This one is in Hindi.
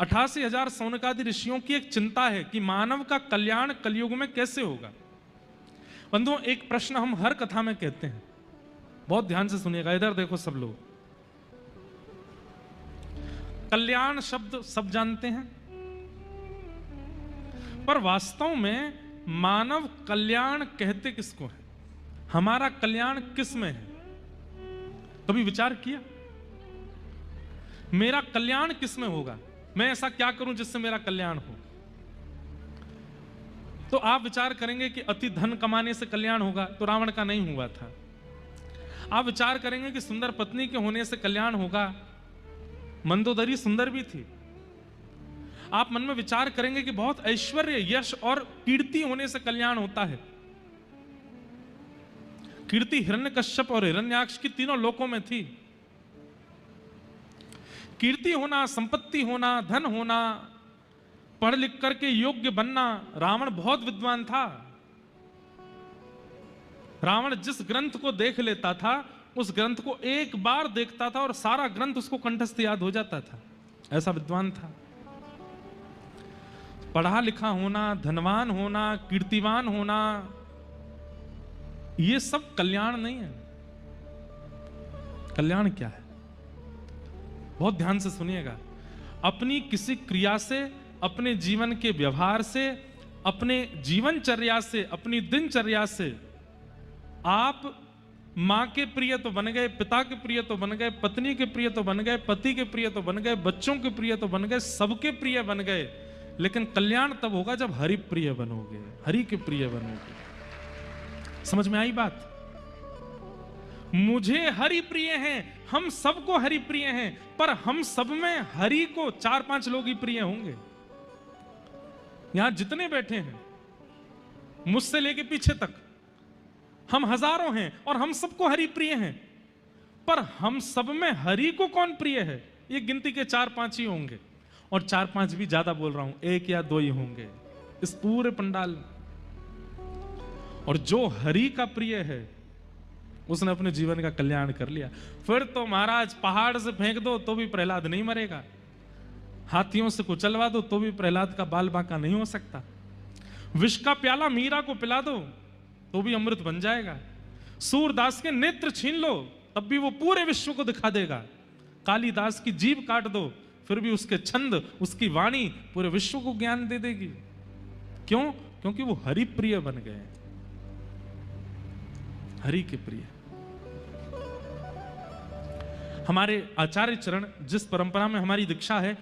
88,000 शौनकादि ऋषियों की एक चिंता है कि मानव का कल्याण कलयुग में कैसे होगा। बंधुओं, एक प्रश्न हम हर कथा में कहते हैं, बहुत ध्यान से सुनिएगा, इधर देखो सब लोग। कल्याण शब्द सब जानते हैं, पर वास्तव में मानव कल्याण कहते किसको है? हमारा कल्याण किस में है? कभी विचार किया? मेरा कल्याण किस में होगा? मैं ऐसा क्या करूं जिससे मेरा कल्याण हो? तो आप विचार करेंगे कि अति धन कमाने से कल्याण होगा, तो रावण का नहीं हुआ था। आप विचार करेंगे कि सुंदर पत्नी के होने से कल्याण होगा, मंदोदरी सुंदर भी थी। आप मन में विचार करेंगे कि बहुत ऐश्वर्य, यश और कीर्ति होने से कल्याण होता है। कीर्ति हिरण्यकश्यप और हिरण्याक्ष की तीनों लोकों में थी। कीर्ति होना, संपत्ति होना, धन होना, पढ़ लिख करके योग्य बनना। रावण बहुत विद्वान था। रावण जिस ग्रंथ को देख लेता था, उस ग्रंथ को एक बार देखता था और सारा ग्रंथ उसको कंठस्थ याद हो जाता था, ऐसा विद्वान था। पढ़ा लिखा होना, धनवान होना, कीर्तिवान होना, ये सब कल्याण नहीं है। कल्याण क्या है? बहुत ध्यान से सुनिएगा। अपनी किसी क्रिया से, अपने जीवन के व्यवहार से, अपने जीवनचर्या से, अपनी दिनचर्या से आप मां के प्रिय तो बन गए, पिता के प्रिय तो बन गए, पत्नी के प्रिय तो बन गए, पति के प्रिय तो बन गए, बच्चों के प्रिय तो बन गए, सबके प्रिय बन गए। लेकिन कल्याण तब होगा जब हरि प्रिय बनोगे, हरि के प्रिय बनोगे। समझ में आई बात? मुझे हरि प्रिय हैं, हम सबको हरि प्रिय हैं, पर हम सब में हरि को 4-5 लोग ही प्रिय होंगे। यहां जितने बैठे हैं, मुझसे लेके पीछे तक, हम हजारों हैं और हम सबको हरि प्रिय हैं, पर हम सब में हरि को कौन प्रिय है? ये गिनती के 4-5 ही होंगे, और 4-5 भी ज्यादा बोल रहा हूं, 1 या 2 ही होंगे इस पूरे पंडाल में। और जो हरि का प्रिय है, उसने अपने जीवन का कल्याण कर लिया। फिर तो महाराज पहाड़ से फेंक दो तो भी प्रहलाद नहीं मरेगा, हाथियों से कुचलवा दो तो भी प्रहलाद का बाल बांका नहीं हो सकता, विष का प्याला मीरा को पिला दो तो भी अमृत बन जाएगा, सूरदास के नेत्र छीन लो तब भी वो पूरे विश्व को दिखा देगा, कालिदास की जीभ काट दो फिर भी उसके छंद, उसकी वाणी पूरे विश्व को ज्ञान दे देगी। क्यों? क्योंकि वो हरि प्रिय बन गए, हरि के प्रिय। हमारे आचार्य चरण जिस परंपरा में हमारी दीक्षा है,